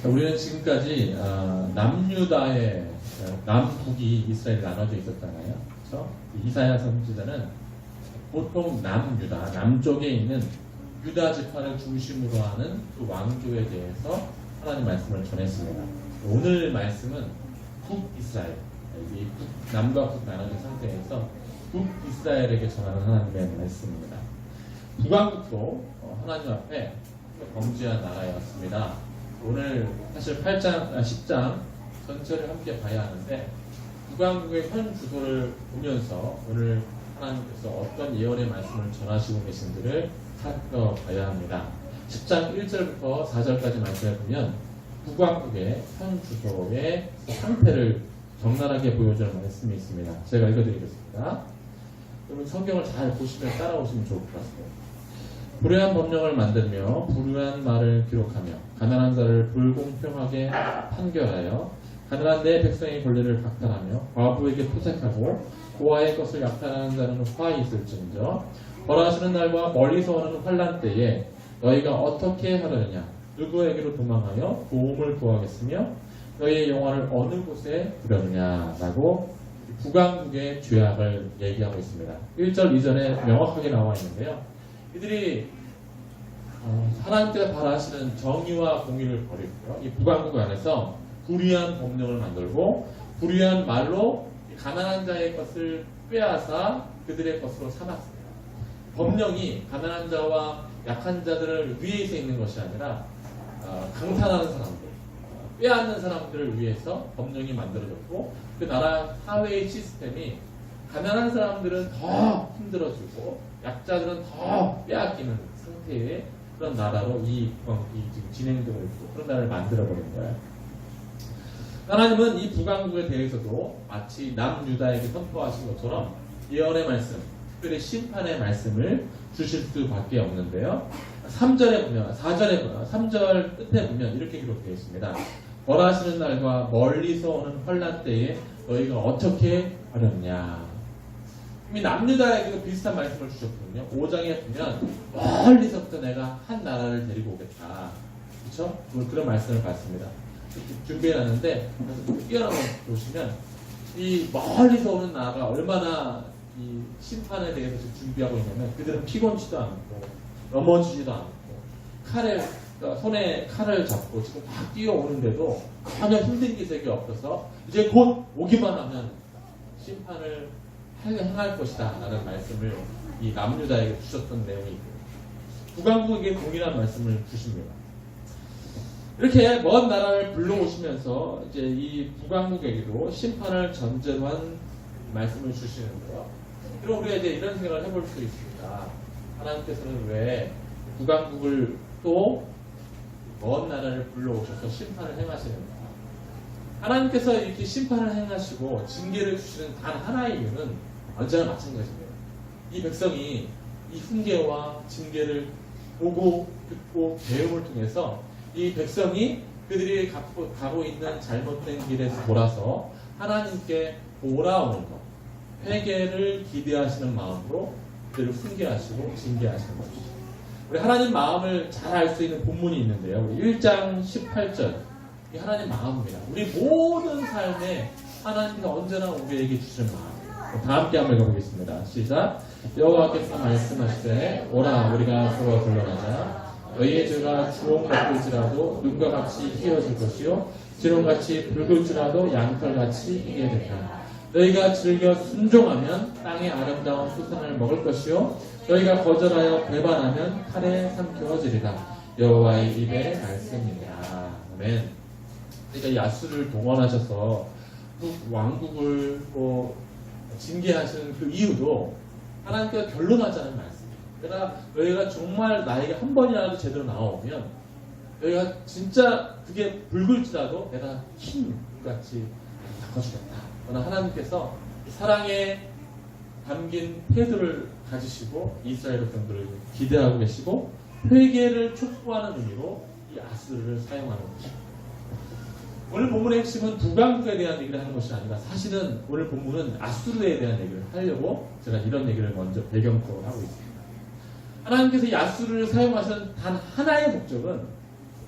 우리는 지금까지 남유다의 남북이 이스라엘이 나눠져 있었잖아요. 그렇죠? 이사야 선지자는 보통 남유다, 남쪽에 있는 유다 지파를 중심으로 하는 그 왕조에 대해서 하나님 말씀을 전했습니다. 오늘 말씀은 북이스라엘, 남과 북 나눠진 상태에서 북이스라엘에게 전하는 하나님의 말씀입니다. 북왕국도 하나님 앞에 범죄한 나라였습니다. 오늘 사실 8장, 10장 전체를 함께 봐야 하는데 북왕국의 현 주소를 보면서 오늘 하나님께서 어떤 예언의 말씀을 전하시고 계신지를 살펴봐야 합니다. 10장 1절부터 4절까지 말씀을 보면 북왕국의 현 주소의 상태를 적나라하게 보여주는 말씀이 있습니다. 제가 읽어드리겠습니다. 여러분 성경을 잘 보시면 따라오시면 좋을 것 같습니다. 불의한 법령을 만들며 불의한 말을 기록하며 가난한 자를 불공평하게 판결하여 가난한 내 백성의 권리를 박탈하며 과부에게 포색하고 고아의 것을 약탈하는 자는 화히 있을진저 벌하시는 날과 멀리서 오는 환난 때에 너희가 어떻게 하려느냐 누구에게로 도망하여 도움을 구하겠으며 너희의 영화를 어느 곳에 두려느냐 라고 북왕국의 죄악을 얘기하고 있습니다. 1절 2절에 명확하게 나와 있는데요. 이들이 하나님께서 바라시는 정의와 공의를 버리고요. 이 북왕국 안에서 불의한 법령을 만들고 불의한 말로 가난한 자의 것을 빼앗아 그들의 것으로 삼았습니다. 법령이 가난한 자와 약한 자들을 위에서 있는 것이 아니라 강탈하는 사람들, 빼앗는 사람들을 위해서 법령이 만들어졌고 그 나라 사회의 시스템이 가난한 사람들은 더 힘들어지고 약자들은 더 빼앗기는 상태의 그런 나라로 이 지금 진행되고 있고 그런 나라를 만들어버린 거예요. 하나님은 이 북왕국에 대해서도 마치 남유다에게 선포하신 것처럼 예언의 말씀, 특별히 심판의 말씀을 주실 수밖에 없는데요. 3절에 보면, 4절에 보면, 3절 끝에 보면 이렇게 기록되어 있습니다. 벌하시는 날과 멀리서 오는 환난 때에 너희가 어떻게 하렸냐. 이미 남유다에게도 비슷한 말씀을 주셨거든요. 5장에 보면 멀리서부터 내가 한 나라를 데리고 오겠다. 그렇죠? 그런 말씀을 받습니다. 준비해놨는데 뛰어나서 보시면 이 멀리서 오는 나라가 얼마나 이 심판에 대해서 준비하고 있냐면 그들은 피곤치도 않고 넘어지지도 않고 손에 칼을 잡고 지금 막 뛰어오는데도 전혀 힘든 기색이 없어서 이제 곧 오기만 하면 심판을 행할 것이다 라는 말씀을 이 남유다에게 주셨던 내용이 있고 북왕국에게 동일한 말씀을 주십니다. 이렇게 먼 나라를 불러오시면서 이제 이 북왕국에게도 심판을 전제로 한 말씀을 주시는데요. 그럼 우리가 이제 이런 생각을 해볼 수 있습니다. 하나님께서는 왜 북왕국을 또 먼 나라를 불러오셔서 심판을 행하시는가? 하나님께서 이렇게 심판을 행하시고 징계를 주시는 단 하나의 이유는 언제나 마찬가지입니다. 이 백성이 이 훈계와 징계를 보고 듣고 배움을 통해서 이 백성이 그들이 가고 있는 잘못된 길에서 돌아서 하나님께 돌아오는 것, 회개를 기대하시는 마음으로 그들을 훈계하시고 징계하시는 것이죠. 우리 하나님 마음을 잘 알 수 있는 본문이 있는데요. 우리 1장 18절 이 하나님 마음입니다. 우리 모든 삶에 하나님께서 언제나 우리에게 주시는 마음. 다 함께 한번 읽어보겠습니다. 시작. 여호와께서 말씀하시되 오라 우리가 서로 불러가자. 너희의 죄가 주홍 같을지라도 눈과 같이 희어질 것이요 지롱같이 붉을지라도 양털같이 희게 된다. 너희가 즐겨 순종하면 땅의 아름다운 수산을 먹을 것이요 너희가 거절하여 배반하면 칼에 삼켜지리라. 여호와의 입의 말씀이니라. 아멘. 그러니까 이 아수를 동원하셔서 왕국을 징계하시는 그 이유도 하나님께서 변론하자는 말씀이에요. 그러나 너희가 정말 나에게 한 번이라도 제대로 나오면 너희가 진짜 그게 붉을지라도 내가 흰같이 바꿔주겠다. 그러나 하나님께서 사랑에 담긴 태도를 가지시고 이스라엘 백성들을 기대하고 계시고 회개를 촉구하는 의미로 이 아수르를 사용하는 것입니다. 오늘 본문의 핵심은 북왕국에 대한 얘기를 하는 것이 아니라 사실은 오늘 본문은 아수르에 대한 얘기를 하려고 제가 이런 얘기를 먼저 배경적으로 하고 있습니다. 하나님께서 이 아수르를 사용하신 단 하나의 목적은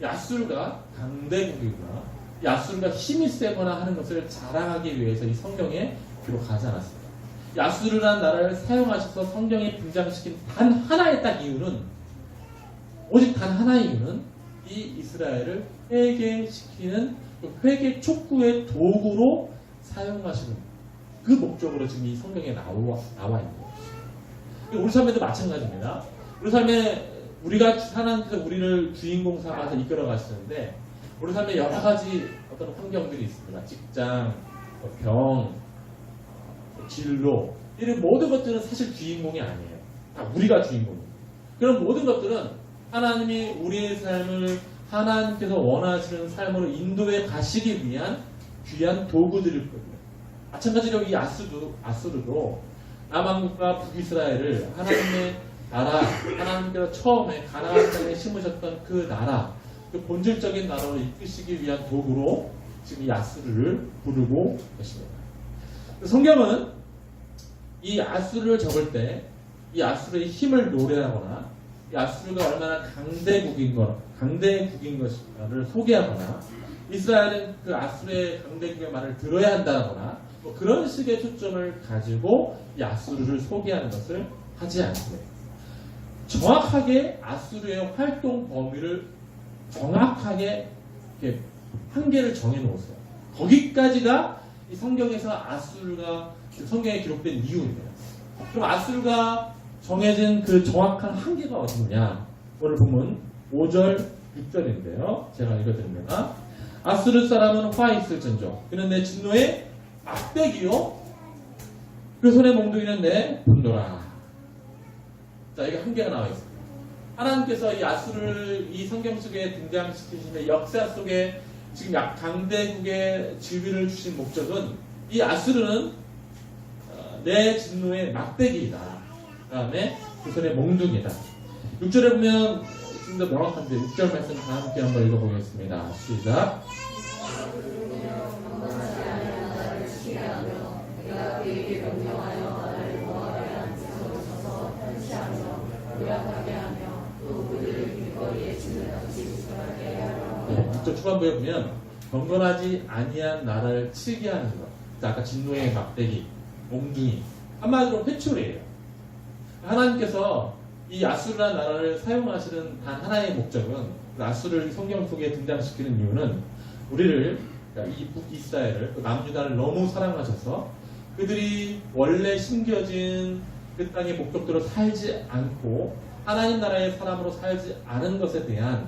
야술가 강대국이거나 야술가 힘이 세거나 하는 것을 자랑하기 위해서 이 성경에 기록하지 않았습니다. 야수르라는 나라를 사용하셔서 성경에 등장시킨 단 하나의 딱 이유는, 오직 단 하나의 이유는 이 이스라엘을 회개시키는 회개 촉구의 도구로 사용하시는 그 목적으로 지금 이 성경에 나와 있는 거예요. 우리 삶에도 마찬가지입니다. 우리 삶에 우리가 하나님께서 우리를 주인공 삼아서 이끌어 가시는데, 우리 삶에 여러 가지 어떤 환경들이 있습니다. 직장, 병, 진로, 이런 모든 것들은 사실 주인공이 아니에요. 다 우리가 주인공입니다. 그런 모든 것들은 하나님이 우리의 삶을 하나님께서 원하시는 삶으로 인도해 가시기 위한 귀한 도구들일 거예요. 마찬가지로 이 아수르도 남왕국과 북이스라엘을 하나님의 나라, 하나님께서 처음에 가나안 땅에 심으셨던 그 나라, 그 본질적인 나라로 이끄시기 위한 도구로 지금 이 아수르를 부르고 계십니다. 성경은 이 아수르를 적을 때 이 아수르의 힘을 노래하거나 이 아수르가 얼마나 강대국인 것인가를 소개하거나 이스라엘은 그 아수르의 강대국의 말을 들어야 한다거나 뭐 그런 식의 초점을 가지고 이 아수르를 소개하는 것을 하지 않습니다. 정확하게 아수르의 활동 범위를 정확하게 이렇게 한계를 정해놓았어요. 거기까지가 이 성경에서 아수르가 성경에 기록된 이유입니다. 그럼 아수르가 정해진 그 정확한 한계가 어디냐? 오늘 보면 5절, 6절인데요. 제가 읽어드립니다. 아수르 사람은 화 있을전저 그는 내 진노의 막대기요 그 손에 몽둥이는 내 분노라. 자, 이게 한계가 나와 있습니다. 하나님께서 이 아수르를 이 성경 속에 등장시키시는 역사 속에 지금 강대국의 지위를 주신 목적은 이 아수르는 내 진노의 막대기이다. 그 다음에 그 손에 몽둥이다. 6절에 보면 좀 더 명확한데 6절 말씀 다 함께 한번 읽어보겠습니다. 시작. 저 초반부에 보면 경건하지 아니한 나라를 치게 하는 것. 아까 진노의 막대기, 몽둥이, 한마디로 회초리예요. 하나님께서 이 아수르라는 나라를 사용하시는 단 하나의 목적은, 아수르를 성경 속에 등장시키는 이유는 우리를, 그러니까 이 북이스라엘을, 남유다를 너무 사랑하셔서 그들이 원래 심겨진 그 땅의 목적대로 살지 않고 하나님 나라의 사람으로 살지 않은 것에 대한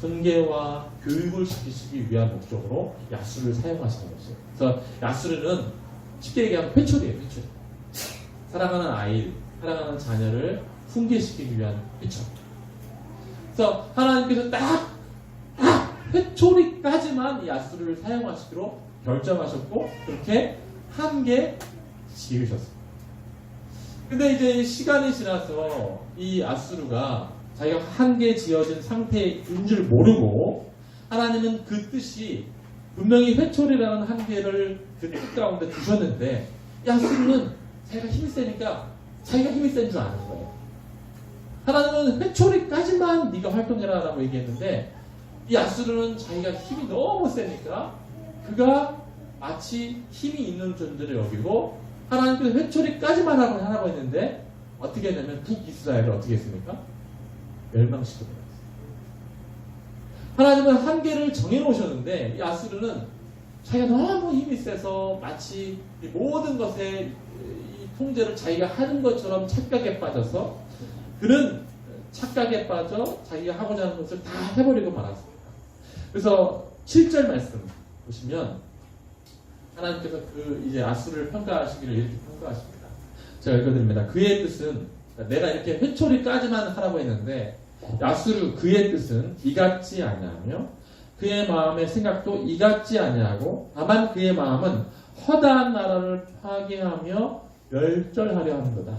훈계와 교육을 시키시기 위한 목적으로 야수를 사용하시는 것이에요. 그래서 야수르는 쉽게 얘기하면 회초리예요. 회초리. 사랑하는 아이, 사랑하는 자녀를 훈계시키기 위한 회초리. 그래서 하나님께서 딱 회초리까지만 이 야수르를 사용하시기로 결정하셨고 그렇게 한계 지으셨습니다. 근데 이제 시간이 지나서 이 아수르가 자기가 한계 지어진 상태인 줄 모르고 하나님은 그 뜻이 분명히 회초리라는 한계를 그 뜻 가운데 두셨는데 이 아수르는 자기가 힘이 세니까 자기가 힘이 센 줄 아는 거예요. 하나님은 회초리까지만 네가 활동해라 라고 얘기했는데 이 아수르는 자기가 힘이 너무 세니까 그가 마치 힘이 있는 존재를 여기고 하나님께서 회초리까지만 하라고 했는데 어떻게 했냐면 북이스라엘을 어떻게 했습니까? 멸망시킵니다. 하나님은 한계를 정해놓으셨는데 이 아수르는 자기가 너무 힘이 세서 마치 이 모든 것에 이 통제를 자기가 하는 것처럼 착각에 빠져서 그는 착각에 빠져 자기가 하고자 하는 것을 다 해버리고 말았습니다. 그래서 7절 말씀 보시면 하나님께서 그 이제 아수르를 평가하시기를 이렇게 평가하십니다. 제가 읽어드립니다. 그의 뜻은, 내가 이렇게 회초리까지만 하라고 했는데 아수르 그의 뜻은 이같지 아니하며 그의 마음의 생각도 이같지 아니하고 다만 그의 마음은 허다한 나라를 파괴하며 멸절하려 하는 거다.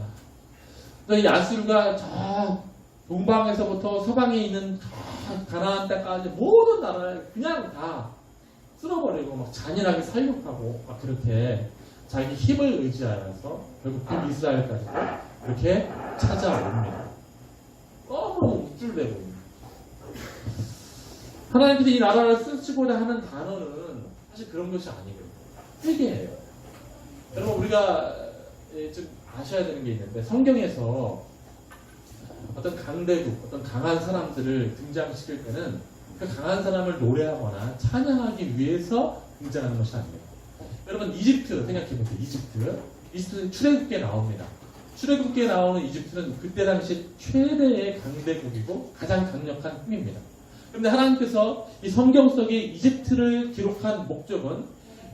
이 아수르가 저 동방에서부터 서방에 있는 가나안 땅까지 모든 나라를 그냥 다 쓸어버리고 막 잔인하게 살육하고 막 그렇게 자기 힘을 의지하여서 결국 북이스라엘까지 그렇게 찾아옵니다. 너무 우쭐대고 하나님께서 이 나라를 쓰시고자 하는 단어는 사실 그런 것이 아니거든요. 회개예요. 여러분 우리가 좀 아셔야 되는 게 있는데 성경에서 어떤 강대국, 어떤 강한 사람들을 등장시킬 때는 그 강한 사람을 노래하거나 찬양하기 위해서 등장하는 것이 아닙니다. 여러분 이집트 생각해보세요. 이집트 출애굽기에 나옵니다. 출애굽기에 나오는 이집트는 그때 당시 최대의 강대국이고 가장 강력한 힘입니다. 그런데 하나님께서 이 성경 속에 이집트를 기록한 목적은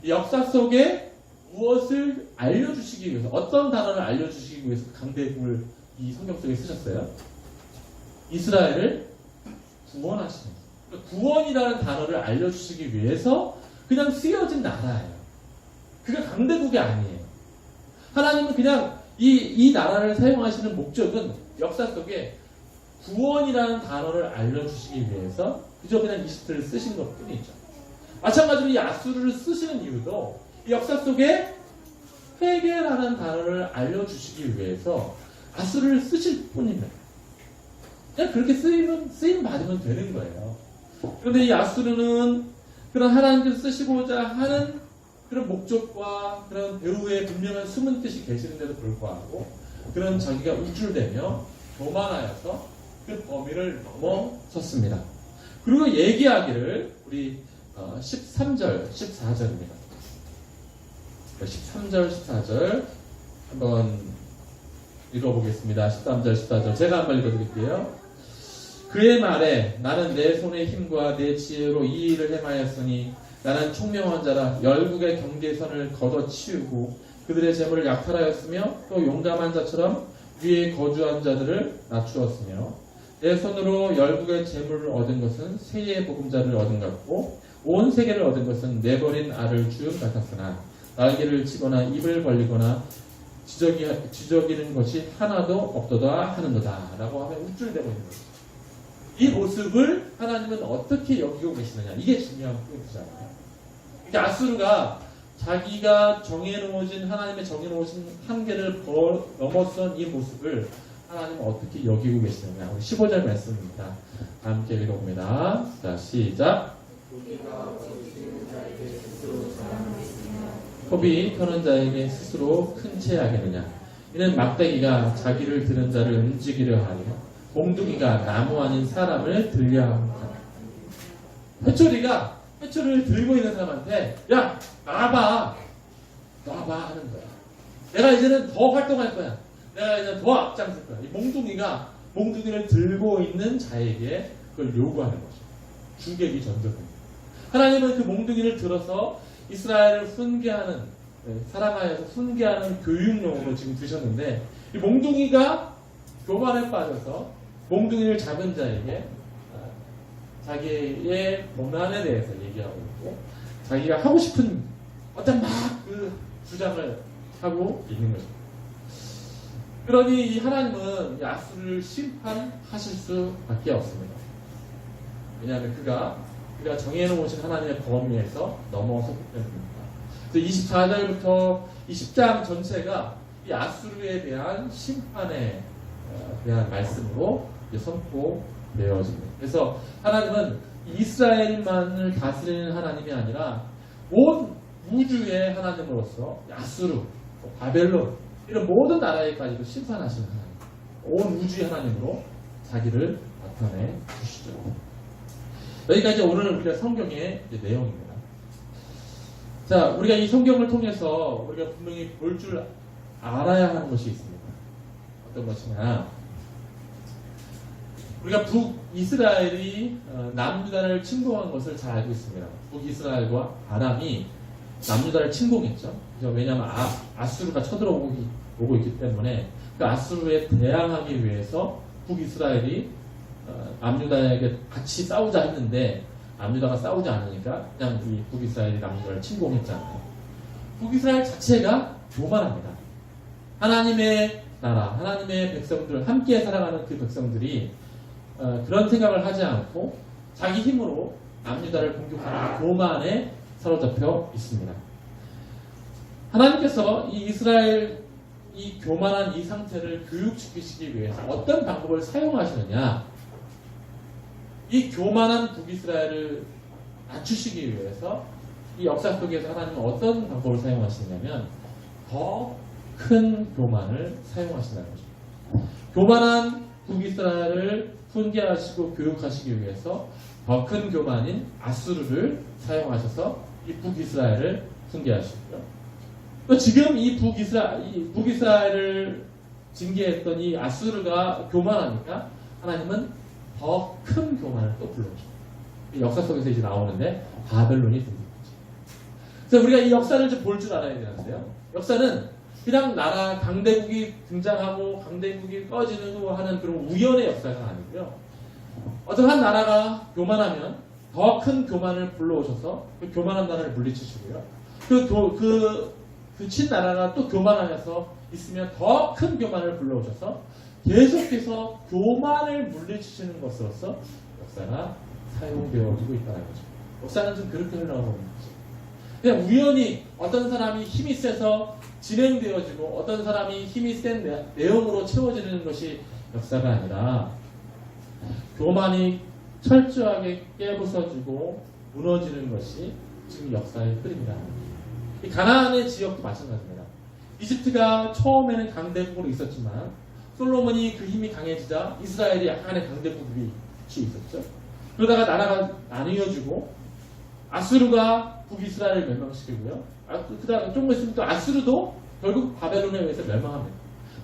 역사 속에 무엇을 알려주시기 위해서, 어떤 단어를 알려주시기 위해서 강대국을 이 성경 속에 쓰셨어요? 이스라엘을 구원하시는, 구원이라는 단어를 알려주시기 위해서 그냥 쓰여진 나라예요. 그게 강대국이 아니에요. 하나님은 그냥 이 나라를 사용하시는 목적은 역사 속에 구원이라는 단어를 알려주시기 위해서 그저 그냥 이집트를 쓰신 것 뿐이죠. 마찬가지로 이 아수르를 쓰시는 이유도 이 역사 속에 회개라는 단어를 알려주시기 위해서 아수르를 쓰실 뿐입니다. 그냥 그렇게 쓰임 받으면 되는 거예요. 그런데 이 아수르는 그런 하나님께서 쓰시고자 하는 그런 목적과 그런 배후에 분명한 숨은 뜻이 계시는데도 불구하고 그런 자기가 우쭐대며 교만하여서 그 범위를 넘어섰습니다. 그리고 얘기하기를 우리 13절, 14절입니다. 13절, 14절 한번 읽어보겠습니다. 13절, 14절 제가 한번 읽어드릴게요. 그의 말에 나는 내 손의 힘과 내 지혜로 이 일을 행하였으니 나는 총명한 자라 열국의 경계선을 걷어치우고 그들의 재물을 약탈하였으며 또 용감한 자처럼 위에 거주한 자들을 낮추었으며 내 손으로 열국의 재물을 얻은 것은 세의 보금자를 얻은 것 같고 온 세계를 얻은 것은 내버린 알을 주음 같았으나 날개를 치거나 입을 벌리거나 지저귀는 것이 하나도 없도다 하는도다 라고 하면 우쭐대고 있는 거죠. 이 모습을 하나님은 어떻게 여기고 계시느냐, 이게 중요한 포인트잖아요. 그러니까 아수르가 자기가 정해놓으신, 하나님의 정해놓으신 한계를 넘어선 이 모습을 하나님은 어떻게 여기고 계시느냐. 우리 15절 말씀입니다. 함께 읽어봅니다. 자, 시작. 톱이 펴는 자에게 스스로 큰 채 하겠느냐. 이는 막대기가 자기를 드는 자를 움직이려 하며 몽둥이가 나무 아닌 사람을 들려 합니다. 회초리가 회초리를 들고 있는 사람한테 야 놔봐 하는 거야. 내가 이제는 더 활동할 거야. 내가 이제 더 앞장설 거야. 이 몽둥이가 몽둥이를 들고 있는 자에게 그걸 요구하는 거죠. 주객이 전적입니다. 하나님은 그 몽둥이를 들어서 이스라엘을 훈계하는, 사랑하여서 훈계하는 교육용으로 지금 두셨는데 이 몽둥이가 교만에 빠져서 몽둥이를 잡은 자에게 자기의 고난에 대해서 얘기하고 있고 자기가 하고 싶은 어떤 막 그 주장을 하고 있는 거죠. 그러니 이 하나님은 이 아수르를 심판하실 수밖에 없습니다. 왜냐하면 그가 정해놓으신 하나님의 범위에서 넘어섰기 때문입니다. 그래서 24절부터 이 10장 전체가 이 아수르에 대한 심판에 대한 말씀으로 선포되어집니다. 그래서 하나님은 이스라엘만을 다스리는 하나님이 아니라 온 우주의 하나님으로서 아수르, 바벨론 이런 모든 나라에까지도 심판하시는 하나님, 온 우주의 하나님으로 자기를 나타내 주시죠. 여기까지 오늘 우리가 성경의 내용입니다. 자, 우리가 이 성경을 통해서 우리가 분명히 볼 줄 알아야 하는 것이 있습니다. 어떤 것이냐? 우리가 북이스라엘이 남유다를 침공한 것을 잘 알고 있습니다. 북이스라엘과 아람이 남유다를 침공했죠. 왜냐하면 아수르가 쳐들어오고 있기 때문에 그 아수르에 대항하기 위해서 북이스라엘이 남유다에게 같이 싸우자 했는데 남유다가 싸우지 않으니까 그냥 이 북이스라엘이 남유다를 침공했잖아요. 북이스라엘 자체가 교만합니다. 하나님의 나라, 하나님의 백성들, 함께 살아가는 그 백성들이 그런 생각을 하지 않고 자기 힘으로 남유다를 공격하는 교만에 사로잡혀 있습니다. 하나님께서 이 이스라엘 이 교만한 이 상태를 교육시키시기 위해서 어떤 방법을 사용하시느냐? 이 교만한 북이스라엘을 낮추시기 위해서 이 역사 속에서 하나님은 어떤 방법을 사용하시냐면 더 큰 교만을 사용하신다는 거죠. 교만한 북이스라엘을 훈계하시고 교육하시기 위해서 더 큰 교만인 아수르를 사용하셔서 이 북이스라엘을 훈계하시고요. 또 지금 이 북이스라엘을 징계했던 이 아수르가 교만하니까 하나님은 더 큰 교만을 또 불러오죠. 역사 속에서 이제 나오는데 바벨론이 등장하죠. 그래서 우리가 이 역사를 좀 볼 줄 알아야 되는데요. 역사는 그냥 나라 강대국이 등장하고 강대국이 꺼지는 하는 그런 우연의 역사가 아니고요. 어떤 한 나라가 교만하면 더 큰 교만을 불러오셔서 그 교만한 나라를 물리치시고요. 그 친나라가 또 교만하셔서 있으면 더 큰 교만을 불러오셔서 계속해서 교만을 물리치시는 것으로서 역사가 사용되어지고 있다는 거죠. 역사는 좀 그렇게 흘러가고 있는 거죠. 그냥 우연히 어떤 사람이 힘이 세서 진행되어지고 어떤 사람이 힘이 센 내용으로 채워지는 것이 역사가 아니라 교만이 철저하게 깨부서지고 무너지는 것이 지금 역사의 흐름이라는 거죠. 이 가나안의 지역도 마찬가지입니다. 이집트가 처음에는 강대국으로 있었지만 솔로몬이 그 힘이 강해지자 이스라엘이 약간의 강대국이 있었죠. 그러다가 나라가 나뉘어지고 아수르가 북이스라엘을 멸망시키고요. 그다음 조금 있으면 또 아수르도 결국 바벨론에 의해서 멸망합니다.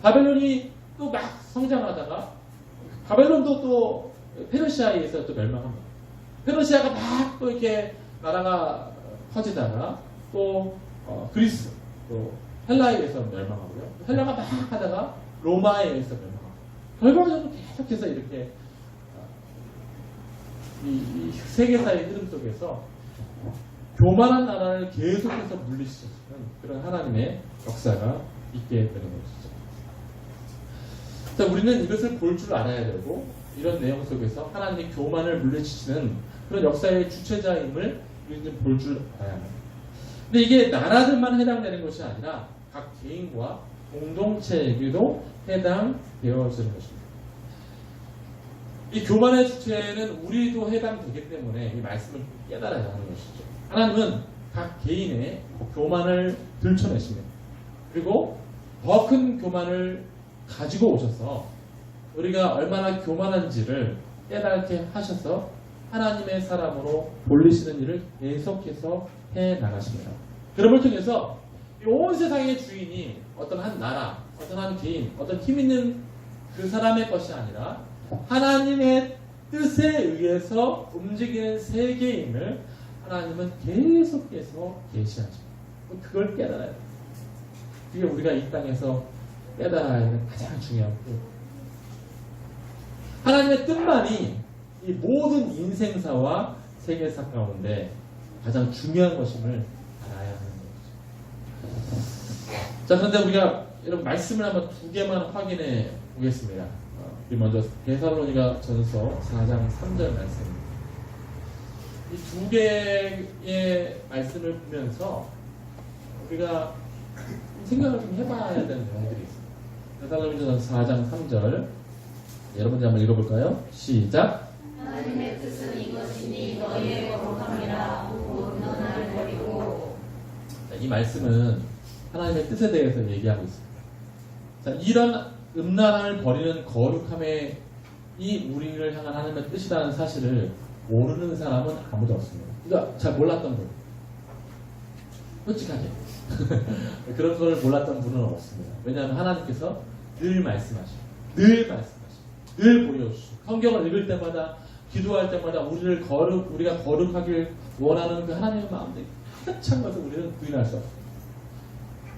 바벨론이 또 막 성장하다가 바벨론도 또 페르시아에 의해서 또 멸망합니다. 페르시아가 막 또 이렇게 나라가 커지다가 또 그리스, 또 헬라에 의해서 멸망하고요. 헬라가 막 하다가 로마에 의해서 멸망하고 결과적으로 계속해서 이렇게 이 세계사의 흐름 속에서 교만한 나라를 계속해서 물리치시는 그런 하나님의 역사가 있게 되는 것이죠. 자, 우리는 이것을 볼 줄 알아야 되고 이런 내용 속에서 하나님의 교만을 물리치시는 그런 역사의 주체자임을 우리는 볼 줄 알아야 합니다. 근데 이게 나라들만 해당되는 것이 아니라 각 개인과 공동체에게도 해당되어지는 것입니다. 이 교만의 주체는 우리도 해당되기 때문에 이 말씀을 깨달아야 하는 것이죠. 하나님은 각 개인의 교만을 들춰내십니다. 그리고 더 큰 교만을 가지고 오셔서 우리가 얼마나 교만한지를 깨닫게 하셔서 하나님의 사람으로 돌리시는 일을 계속해서 해나가십니다. 그런 걸 통해서 온 세상의 주인이 어떤 한 나라, 어떤 한 개인, 어떤 힘 있는 그 사람의 것이 아니라 하나님의 뜻에 의해서 움직이는 세계임을 하나님은 계속해서 계시하십니다. 그걸 깨달아야 돼요. 그게 우리가 이 땅에서 깨달아야 하는 가장 중요한 것. 하나님의 뜻만이 이 모든 인생사와 세계사 가운데 가장 중요한 것임을 알아야 하는 것이죠. 자, 그런데 우리가 여러분 말씀을 한번 두 개만 확인해 보겠습니다. 먼저 데살로니가 전서 4장 3절 말씀입니다. 이 두 개의 말씀을 보면서 우리가 생각을 좀 해봐야 되는 내용들이 있습니다. 데살로니가 전서 4장 3절 여러분들 한번 읽어볼까요? 시작. 하나님의 뜻은 이것이니 너희의 거룩함이라 곧 너나를 버리고. 이 말씀은 하나님의 뜻에 대해서 얘기하고 있습니다. 자, 이런 음란함을 버리는 거룩함의 이 우리를 향한 하나님의 뜻이라는 사실을 모르는 사람은 아무도 없습니다. 그러니까 잘 몰랐던 분, 솔직하게 그런 걸 몰랐던 분은 없습니다. 왜냐하면 하나님께서 늘 말씀하시고 늘 보여주시고 성경을 읽을 때마다 기도할 때마다 우리가 거룩하길 원하는 그 하나님의 마음들이 가득 찬 것을 우리는 부인할 수 없습니다.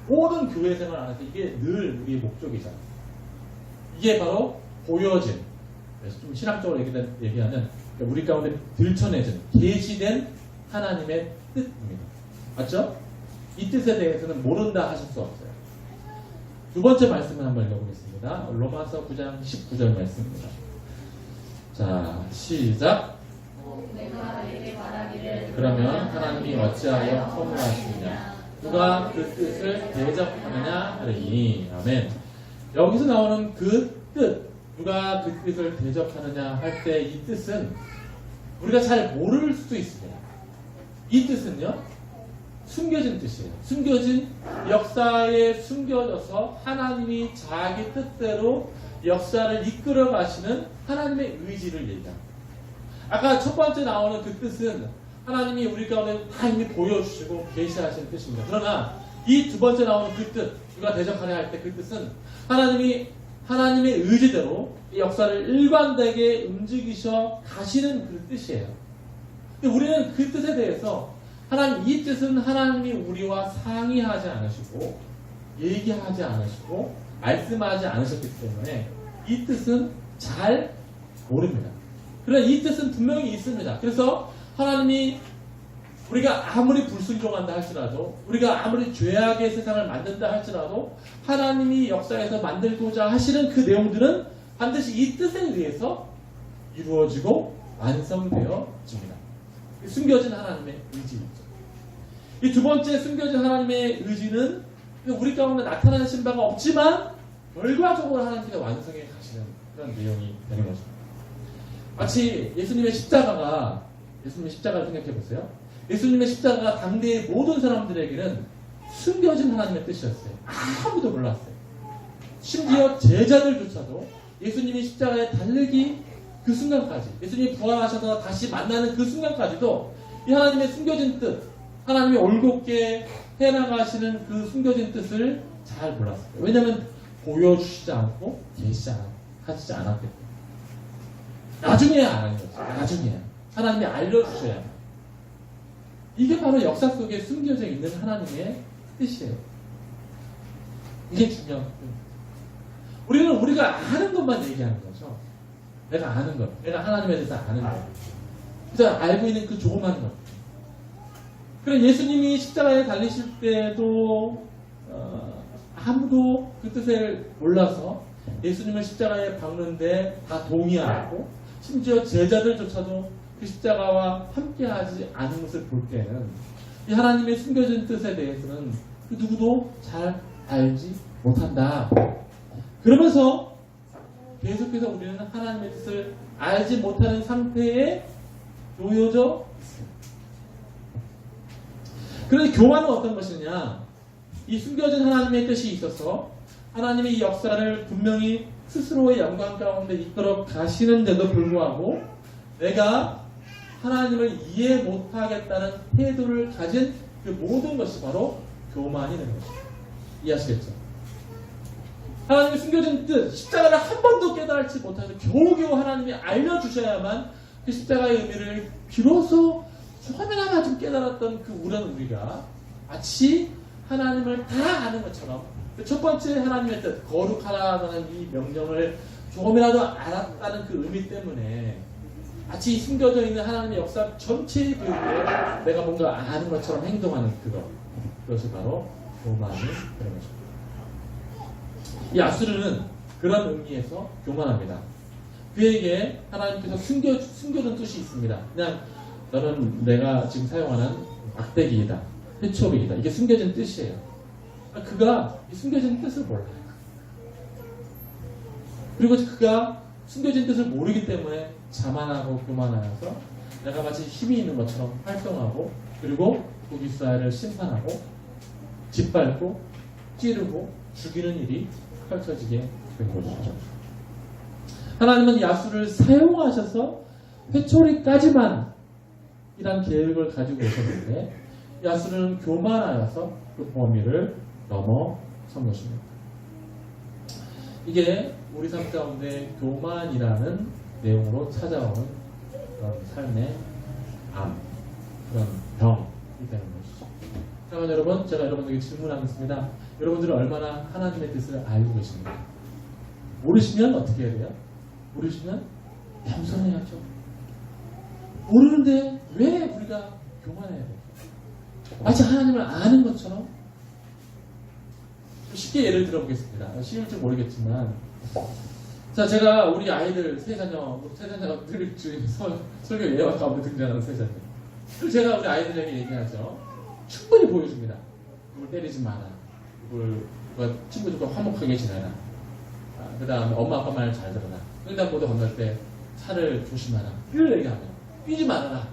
모든 교회 생활 안에서 이게 늘 우리의 목적이잖아요. 이게 바로 보여진, 그래서 좀 신학적으로 얘기하는 우리 가운데 들춰내진, 계시된 하나님의 뜻입니다. 맞죠? 이 뜻에 대해서는 모른다 하실 수 없어요. 두 번째 말씀을 한번 읽어보겠습니다. 로마서 9장 19절 말씀입니다. 자, 시작. 내가 내게 바라기를 그러면 하나님이 어찌하여 허물하시느냐? 누가 그 뜻을 대적하느냐 하리니. 아멘. 여기서 나오는 그 뜻, 누가 그 뜻을 대적하느냐 할 때 이 뜻은 우리가 잘 모를 수도 있습니다. 이 뜻은요, 숨겨진 뜻이에요. 숨겨진, 역사에 숨겨져서 하나님이 자기 뜻대로 역사를 이끌어 가시는 하나님의 의지를 얘기합니다. 아까 첫 번째 나오는 그 뜻은 하나님이 우리 가운데 다 이미 보여주시고 계시하시는 뜻입니다. 그러나 이 두 번째 나오는 그 뜻, 우리가 대적하려 할 때 그 뜻은 하나님이 하나님의 의지대로 이 역사를 일관되게 움직이셔 가시는 그 뜻이에요. 근데 우리는 그 뜻에 대해서 하나님, 이 뜻은 하나님이 우리와 상의하지 않으시고 얘기하지 않으시고 말씀하지 않으셨기 때문에 이 뜻은 잘 모릅니다. 그러나 이 뜻은 분명히 있습니다. 그래서 하나님이 우리가 아무리 불순종한다 할지라도, 우리가 아무리 죄악의 세상을 만든다 할지라도 하나님이 역사에서 만들고자 하시는 그 내용들은 반드시 이 뜻에 의해서 이루어지고 완성되어집니다. 숨겨진 하나님의 의지입니다. 이 두 번째 숨겨진 하나님의 의지는 우리 가운데 나타나신 바가 없지만 결과적으로 하나님께서 완성해 가시는 그런 내용이 되는 것입니다. 마치 예수님의 십자가를 생각해 보세요. 예수님의 십자가가 당대의 모든 사람들에게는 숨겨진 하나님의 뜻이었어요. 아무도 몰랐어요. 심지어 제자들조차도 예수님이 십자가에 달리기 그 순간까지, 예수님이 부활하셔서 다시 만나는 그 순간까지도 이 하나님의 숨겨진 뜻, 하나님이 올곧게 해나가시는 그 숨겨진 뜻을 잘 몰랐어요. 왜냐하면 보여주시지 않고 계시하지 않았기 때문에. 나중에야 아는 거죠. 나중에야. 하나님이 알려주셔야 해요. 이게 바로 역사 속에 숨겨져 있는 하나님의 뜻이에요. 이게 중요한 거예요. 우리는 우리가 아는 것만 얘기하는 거죠. 내가 아는 것, 내가 하나님에 대해서 아는 것. 그래서 알고 있는 그 조그만 것. 그래, 예수님이 십자가에 달리실 때도 아무도 그 뜻을 몰라서 예수님을 십자가에 박는데 다 동의하고, 심지어 제자들조차도 그 십자가와 함께하지 않은 것을 볼 때는 이 하나님의 숨겨진 뜻에 대해서는 그 누구도 잘 알지 못한다. 그러면서 계속해서 우리는 하나님의 뜻을 알지 못하는 상태에 놓여져 있습니다. 그런데 교만은 어떤 것이냐? 이 숨겨진 하나님의 뜻이 있어서 하나님의 이 역사를 분명히 스스로의 영광 가운데 이끌어 가시는데도 불구하고 내가 하나님을 이해 못하겠다는 태도를 가진 그 모든 것이 바로 교만이 되는 것입니다. 이해하시겠죠? 하나님의 숨겨진 뜻, 십자가를 한 번도 깨달지 못해서 겨우겨우 하나님이 알려주셔야만 그 십자가의 의미를 비로소 조금이나마 좀 깨달았던 그 우리가 마치 하나님을 다 아는 것처럼 첫 번째 하나님의 뜻, 거룩하라는 이 명령을 조금이라도 알았다는 그 의미 때문에 마치 숨겨져 있는 하나님의 역사 전체의 교육에 내가 뭔가 아는 것처럼 행동하는 그것이 바로 교만이 되는 것입니다. 이 아수르는 그런 의미에서 교만합니다. 그에게 하나님께서 숨겨둔 뜻이 있습니다. 그냥 너는 내가 지금 사용하는 막대기이다, 회초리이다, 이게 숨겨진 뜻이에요. 그가 이 숨겨진 뜻을 몰라요. 그리고 그가 숨겨진 뜻을 모르기 때문에 자만하고 교만하여서 내가 마치 힘이 있는 것처럼 활동하고, 그리고 북이스라엘을 심판하고 짓밟고 찌르고 죽이는 일이 펼쳐지게 된 것이죠. 하나님은 야수를 사용하셔서 회초리까지만 이란 계획을 가지고 오셨는데 야수는 교만하여서 그 범위를 넘어선 것입니다. 이게 우리 삶 가운데 교만이라는 내용으로 찾아오는 그런 삶의 암, 그런 병이 되는 것이죠. 그러면 여러분, 제가 여러분에게 질문하겠습니다. 여러분들은 얼마나 하나님의 뜻을 알고 계십니까? 모르시면 어떻게 해야 돼요? 모르시면 겸손해야죠. 모르는데 왜 우리가 교만해야 돼요? 마치 하나님을 아는 것처럼. 쉽게 예를 들어보겠습니다. 쉬울지 모르겠지만, 자, 제가 우리 아이들 세 자녀가 늘 설교 예화 가운데 등장하는 세 자녀. 제가 우리 아이들에게 얘기하죠. 충분히 보여줍니다. 누굴 때리지 마라. 누굴 친구들과 화목하게 지내라. 그 다음에 엄마 아빠 말 잘 들어라. 횡단보도 건널 때 차를 조심하라. 이걸 얘기하면 뛰지 말아라.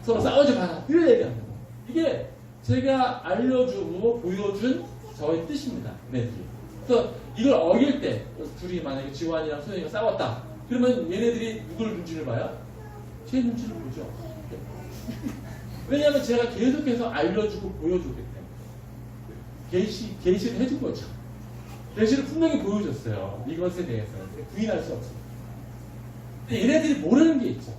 서로 싸우지 마라. 이런 얘기합니다. 이게 제가 알려주고 보여준 저의 뜻입니다. 얘네들이. 그래서 이걸 어길 때 둘이 만약에 지환이랑 소연이가 싸웠다. 그러면 얘네들이 누굴 눈치를 봐요? 제 눈치를 보죠. 왜냐하면 제가 계속해서 알려주고 보여주기 때문에 계시를 해준 거죠. 계시를 분명히 보여줬어요. 이것에 대해서 부인할 수 없어요. 근데 얘네들이 모르는 게 있죠.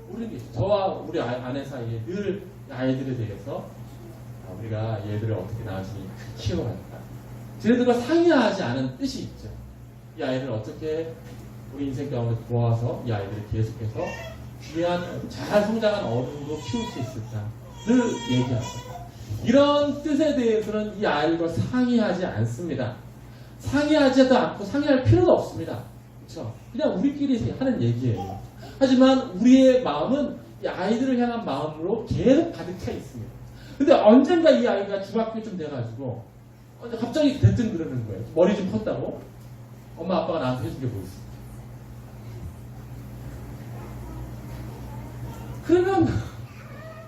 모르는 게 있죠. 저와 우리 아내 사이에 늘 아이들에 대해서 우리가 얘들을 어떻게 나중에 키워갈까. 쟤네들과 상의하지 않은 뜻이 있죠. 이 아이를 어떻게 우리 인생 가운데 도와서 이 아이들을 계속해서 귀한 잘 성장한 어른으로 키울 수 있을까 늘 얘기하죠. 이런 뜻에 대해서는 이 아이들과 상의하지 않습니다. 상의하지도 않고 상의할 필요도 없습니다. 그렇죠? 그냥 우리끼리 하는 얘기예요. 하지만 우리의 마음은 이 아이들을 향한 마음으로 계속 가득 차 있습니다. 근데 언젠가 이 아이가 중학교쯤 돼가지고 갑자기 대뜸 그러는 거예요. 머리 좀 컸다고. 엄마 아빠가 나한테 해준 게 뭐 있어? 그러면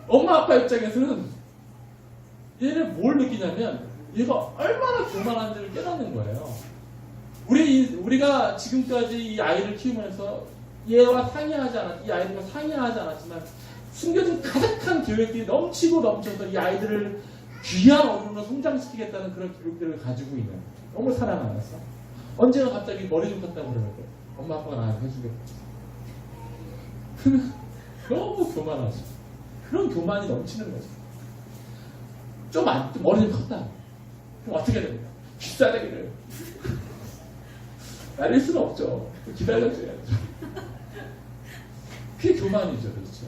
엄마 아빠 입장에서는 얘를 뭘 느끼냐면 얘가 얼마나 교만한지를 깨닫는 거예요. 우리가 지금까지 이 아이를 키우면서 얘와 상의하지 않았, 이 아이들과 상의하지 않았지만 숨겨진 가득한 계획들이 넘치고 넘쳐서 이 아이들을 귀한 어른으로 성장시키겠다는 그런 계획들을 가지고 있는, 너무 사랑 안 했어. 언제가 갑자기 머리 좀 컸다고 그러는 거예요. 엄마 아빠가 나한테 해주겠다. 그러면 너무 교만하지. 그런 교만이 넘치는 거죠. 좀 머리 좀 컸다. 그럼 어떻게 됩니까? 비싸대기를. 날릴 수는 없죠. 기다려줘야죠. 그게 교만이죠. 그렇죠?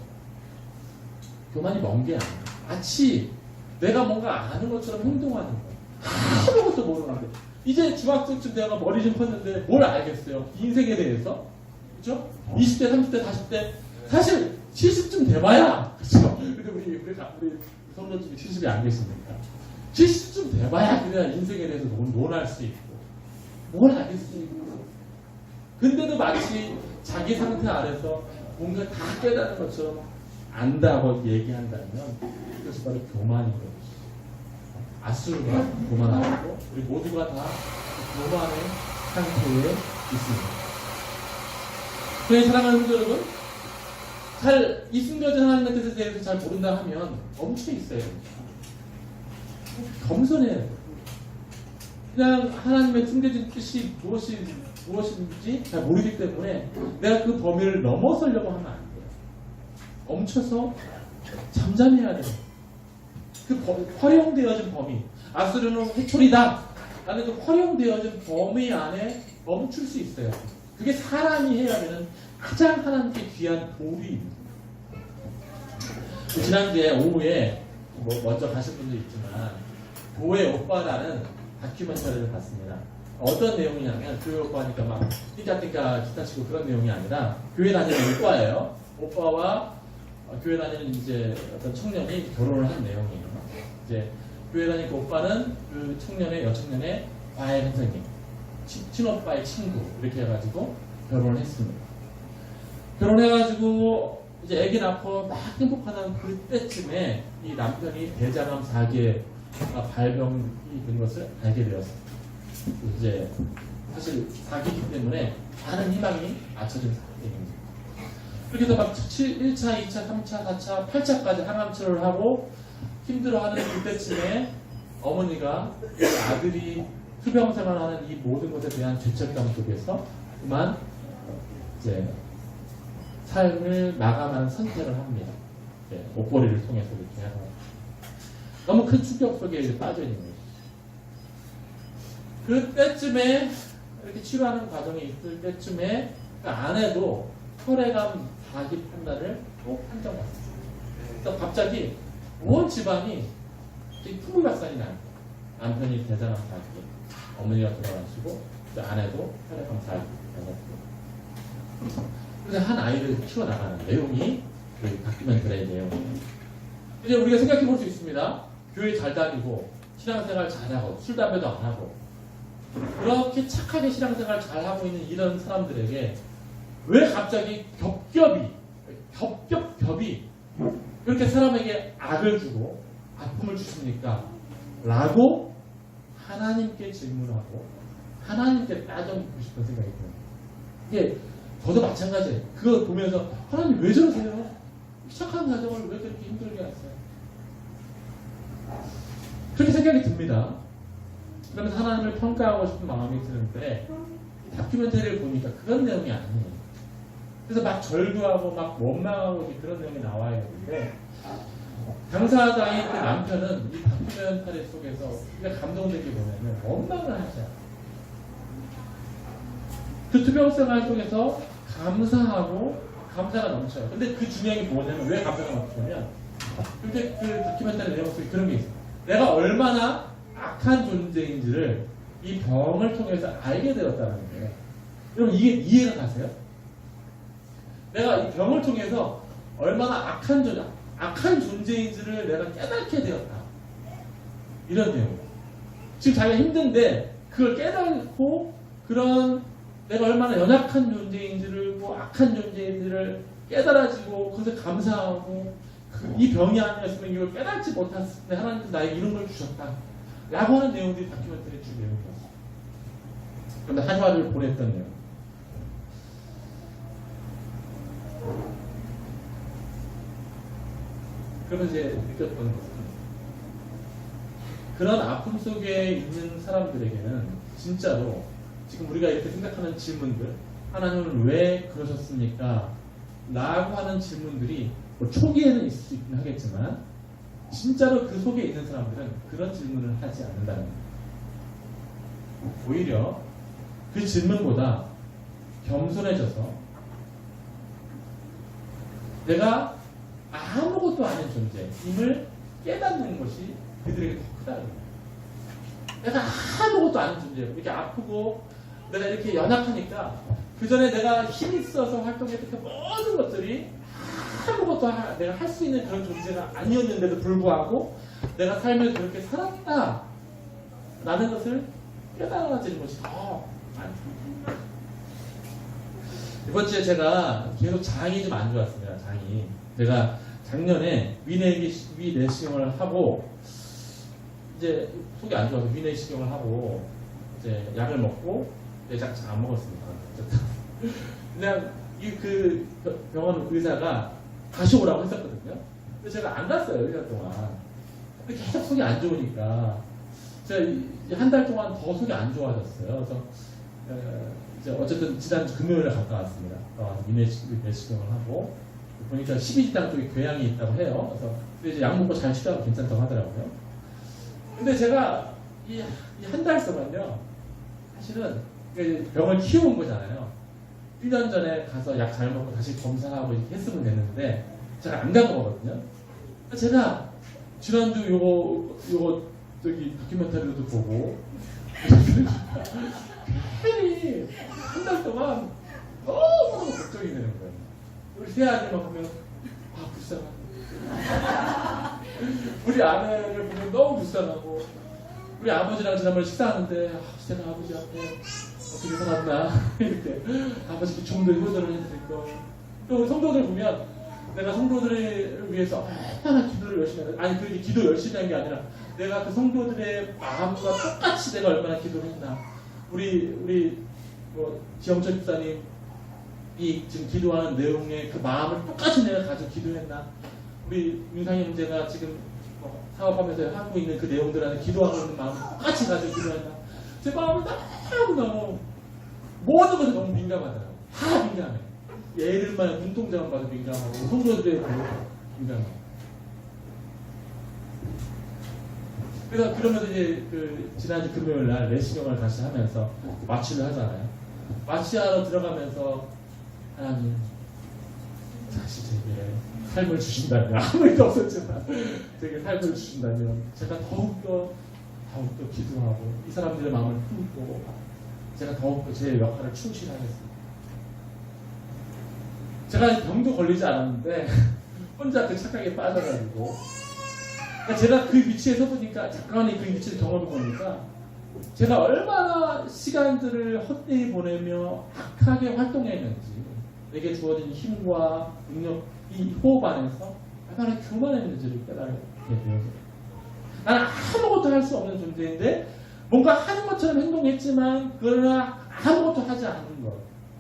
교만이 먼 게 아니에요. 마치 내가 뭔가 아는 것처럼 행동하는 거예요. 아무것도 모르는데. 이제 중학생쯤 내가 머리 좀 컸는데 뭘 알겠어요? 인생에 대해서. 그렇죠? 20대, 30대, 40대. 사실 70쯤 돼봐야. 그렇죠? 근데 우리 성도 중에 70이 안 계십니까? 70쯤 돼봐야 그냥 인생에 대해서 논할 수 있고. 뭘 알겠습니까? 근데도 마치 자기 상태 아래서 뭔가 다 깨닫는 것처럼 안다고 얘기한다면 그것이 바로 교만인 거죠. 아수르가 교만하고 우리 모두가 다 교만의 상태에 있습니다. 저희 사랑하는 성도 여러분, 잘 이 숨겨진 하나님의 뜻에 대해서 잘 모른다 하면 멈춰 있어야 됩니다. 겸손해야 돼요. 그냥 하나님의 숨겨진 뜻이 무엇인지 잘 모르기 때문에 내가 그 범위를 넘어서려고 하면 안 돼요. 멈춰서 잠잠해야 돼요. 그 활용되어진 범위, 아수르는 회초리다 라는 그 활용되어진 범위 안에 멈출 수 있어요. 그게 사람이 해야 되는 가장 하나님께 귀한 도리입니다. 지난주에 오후에 먼저 가실 분도 있지만 교회 오빠라는 다큐멘터리를 봤습니다. 어떤 내용이냐면 교회 오빠니까 막 띵까띵까 기타 치고 그런 내용이 아니라 교회 다니는 오빠예요. 오빠와 교회 다니는 이제 어떤 청년이 결혼을 한 내용이에요. 이제 교회 다니는 그 오빠는 그 여청년의 과외 선생님, 친오빠의 친구 이렇게 해가지고 결혼을 했습니다. 결혼해가지고 이제 아기 낳고 막 행복하던 그때쯤에 이 남편이 대장암 4기가 발병이 된 것을 알게 되었습니다. 이제 사실 4기이기 때문에 많은 희망이 맞춰진 상태입니다. 그렇게 해서 막 1차, 2차, 3차, 4차, 8차까지 항암 치료를 하고 힘들어하는 그때쯤에 어머니가 아들이 투병 생활하는 이 모든 것에 대한 죄책감 속에서 그만 이제 삶을 마감하는 선택을 합니다. 네, 옷걸이를 통해서 이렇게 하고 너무 큰 충격 속에 이제 빠져 있는 거예요. 그때쯤에 이렇게 치료하는 과정이 있을 때쯤에 그 아내도 혈액암 4기 판단을 꼭 판정받았어요. 그래서 갑자기 온 집안이 풍물박산이 나요. 남편이 대장암 4기, 어머니가 돌아가시고 아내도 혈액암 4기. 그래서 한 아이를 키워나가는 내용이 그 다큐멘터리의 내용이에요. 이제 우리가 생각해 볼 수 있습니다. 교회 잘 다니고 신앙생활 잘하고 술 담배도 안 하고 그렇게 착하게 신앙생활 잘하고 있는 이런 사람들에게 왜 갑자기 겹겹이 겹겹겹이 그렇게 사람에게 악을 주고 아픔을 주십니까? 라고 하나님께 질문하고 하나님께 따져보고 싶은 생각이 들어요. 이게 저도 마찬가지예요. 그거 보면서 하나님 왜 저러세요? 착한 가정을 왜 그렇게 힘들게 하세요? 그렇게 생각이 듭니다. 그러면서 하나님을 평가하고 싶은 마음이 드는데 다큐멘터리를 보니까 그런 내용이 아니에요. 그래서 막 절규하고 막 원망하고 그런 내용이 나와야 되는데 당사자인 그 남편은 이 다큐멘터리 속에서 우리가 감동되게 보면 원망을 하지 않아요. 그 투병생활 속에서 감사하고 감사가 넘쳐요. 근데 그 중요한 게 뭐냐면 왜 감사가 넘치냐면 근데 그 다큐멘터리 내용 속에 그런 게 있어요. 내가 얼마나 악한 존재인지를 이 병을 통해서 알게 되었다는 거예요. 여러분 이게 이해가 가세요? 내가 이 병을 통해서 얼마나 악한 존재인지를 내가 깨닫게 되었다. 이런 내용. 지금 자기가 힘든데 그걸 깨닫고 그런 내가 얼마나 연약한 존재인지를 악한 존재인지를 깨달아지고 그것을 감사하고 이 병이 아니었으면 이걸 깨닫지 못했을 때 하나님께서 나에게 이런 걸 주셨다. 라고 하는 내용들이 다큐멘터리 쭉 내용이었어요. 그런데 한화를 보냈던 내용. 그러면서 이제 느꼈던 것은 그런 아픔 속에 있는 사람들에게는 진짜로 지금 우리가 이렇게 생각하는 질문들 하나님은 왜 그러셨습니까? 라고 하는 질문들이 뭐 초기에는 있을 수 있긴 하겠지만 진짜로 그 속에 있는 사람들은 그런 질문을 하지 않는다는 거예요. 오히려 그 질문보다 겸손해져서 내가 아무것도 아닌 존재임을 깨닫는 것이 그들에게 더 크다는 거예요. 내가 아무것도 아닌 존재예요. 이렇게 아프고 내가 이렇게 연약하니까 그 전에 내가 힘이 있어서 활동했던 그 모든 것들이 아무것도 내가 할 수 있는 그런 존재가 아니었는데도 불구하고 내가 삶을 그렇게 살았다 라는 것을 깨달아지는 것이 더 많습니다. 이번 주에 제가 계속 장이 좀 안 좋았습니다. 장이 제가 작년에 위내시경을 하고 이제 속이 안 좋아서 위내시경을 하고 이제 약을 먹고 이제 잘 안 먹었습니다. 그냥 그 병원 의사가 다시 오라고 했었거든요. 근데 제가 안 갔어요. 1년 동안. 근데 계속 속이 안 좋으니까 제가 한 달 동안 더 속이 안 좋아졌어요. 그래서 이제 어쨌든 지난주 금요일에 갔다 왔습니다. 위내시경을 하고 보니까 12지당 쪽에 궤양이 있다고 해요. 그래서 이제 약 먹고 잘 치료하면 괜찮다고 하더라고요. 근데 제가 이 한 달 동안요, 사실은 병을 키워온 거잖아요. 1년 전에 가서 약 잘 먹고 다시 검사하고 이렇게 했으면 됐는데 제가 안 간 거거든요. 제가 지난주 요거 저기 다큐멘터리도 보고 괜히 한 달 동안 너무 걱정이 되는 거예요. 우리 새 아들만 보면 불쌍하고 우리 아내를 보면 너무 불쌍하고 우리 아버지랑 지난번에 식사하는데 제가 아버지 앞에 어떻게 살았나 이렇게 아버지께 좀 더 효도를 해드릴 거. 또 우리 성도들 보면 내가 성도들을 위해서 얼마나 기도를 열심히 하는 아니 그렇게 기도 열심히 한 게 아니라 내가 그 성도들의 마음과 똑같이 내가 얼마나 기도를 했나. 우리 지영철 집사님이 지금 기도하는 내용의 그 마음을 똑같이 내가 가지고 기도했나. 우리 윤상희 문제가 지금 사업하면서 하고 있는 그 내용들한테 기도하고 있는 마음을 똑같이 가지고 기도했나. 제 마음을 너무너무 모든 것에 너무 민감하더라고요. 다 민감해. 애들만 눈동자만 봐도 민감하고 성도들에 민감하고. 그래서 그러면서 이제 지난주 금요일 날 내시경을 다시 하면서 마취를 하잖아요. 마취하러 들어가면서 하나님 다시 제게 삶을 주신다면 아무 일도 없었지만 제게 삶을 주신다면 제가 더욱더 기도하고 이 사람들의 마음을 품고 제가 더욱더 제 역할을 충실하겠습니다. 제가 병도 걸리지 않았는데 혼자 그 착각에 빠져가지고 제가 그 위치에 서보니까 잠깐의 그 위치를 경험해보니까 제가 얼마나 시간들을 헛되이 보내며 악하게 활동했는지 내게 주어진 힘과 능력, 이 호흡 안에서 약간의 교만의 문제를 깨달게 되어요. 나는 아무것도 할 수 없는 존재인데 뭔가 하는 것처럼 행동했지만 그러나 아무것도 하지 않는 것.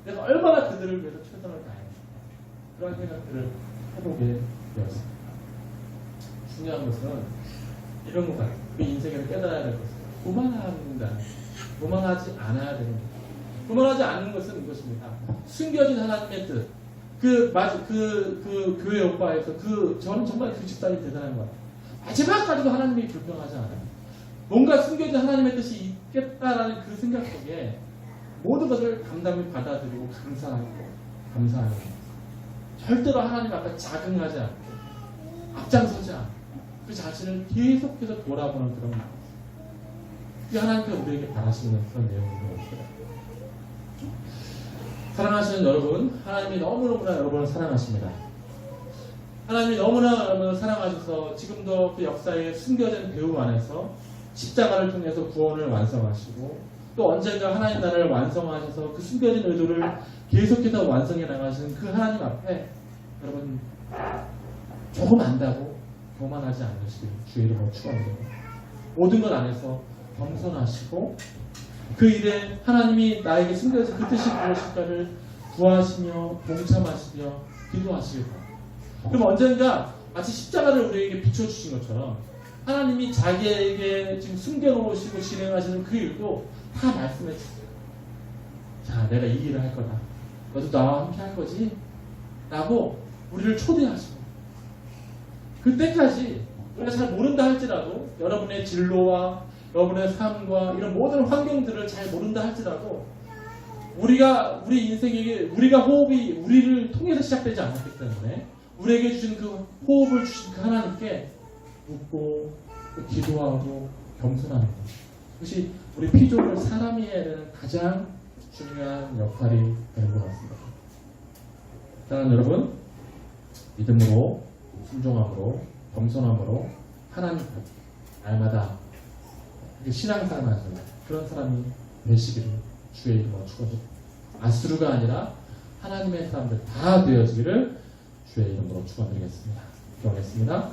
내가 얼마나 그들을 위해서 최선을 다했는가. 그런 생각들을 해보게 되었습니다. 중요한 것은 이런 것 같아요. 우리 인생에서 깨달아야 될 것은 교만하지 않아야 되는 것. 교만하지 않는 것은 이것입니다. 숨겨진 하나님의 뜻. 그 교회 오빠에서 저는 정말 그 집사님 대단한 것 같아요. 마지막까지도 하나님이 불평하지 않아요. 뭔가 숨겨진 하나님의 뜻이 있겠다라는 그 생각 속에 모든 것을 담담히 받아들이고 감사하는 거예요. 절대로 하나님 앞에 자긍하지 않고 앞장서지 않고 그 자신을 계속해서 돌아보는 그런 마음. 그게 하나님께서 우리에게 바라시는 그런 내용인 것 같아요. 사랑하시는 여러분, 하나님이 너무너무나 여러분을 사랑하십니다. 하나님이 너무나 여러분을 사랑하셔서 지금도 그 역사에 숨겨진 배후 안에서 십자가를 통해서 구원을 완성하시고 또 언젠가 하나님 나라를 완성하셔서 그 숨겨진 의도를 계속해서 완성해 나가시는 그 하나님 앞에 여러분 조금 안다고 교만하지 않으시길 주의 이름으로 축원드립니다. 모든 것 안에서 겸손하시고 그 일에 하나님이 나에게 숨겨서 그 뜻이 무엇일까를 구하시며 동참하시며 기도하시길 바랍니다. 그럼 언젠가 마치 십자가를 우리에게 비춰주신 것처럼 하나님이 자기에게 지금 숨겨놓으시고 진행하시는 그 일도 다 말씀해 주세요. 자, 내가 이 일을 할 거다. 너도 나와 함께 할 거지? 라고 우리를 초대하시고 그때까지 우리가 잘 모른다 할지라도 여러분의 진로와 여러분의 삶과 이런 모든 환경들을 잘 모른다 할지라도 우리 인생에게 우리가 호흡이 우리를 통해서 시작되지 않았기 때문에 우리에게 주신 그 호흡을 주신 그 하나님께 묻고 기도하고 겸손하는 것. 그것이 우리 피조물 사람이 해야 되는 가장 중요한 역할이 되는 것 같습니다. 사랑하는 여러분, 믿음으로 순종함으로 겸손함으로 하나님 날마다 신앙생활 하시는 그런 사람이 되시기를 주의 이름으로 축원드립니다. 아수르가 아니라 하나님의 사람들 다 되어지기를 주의 이름으로 축원드리겠습니다. 기도하겠습니다.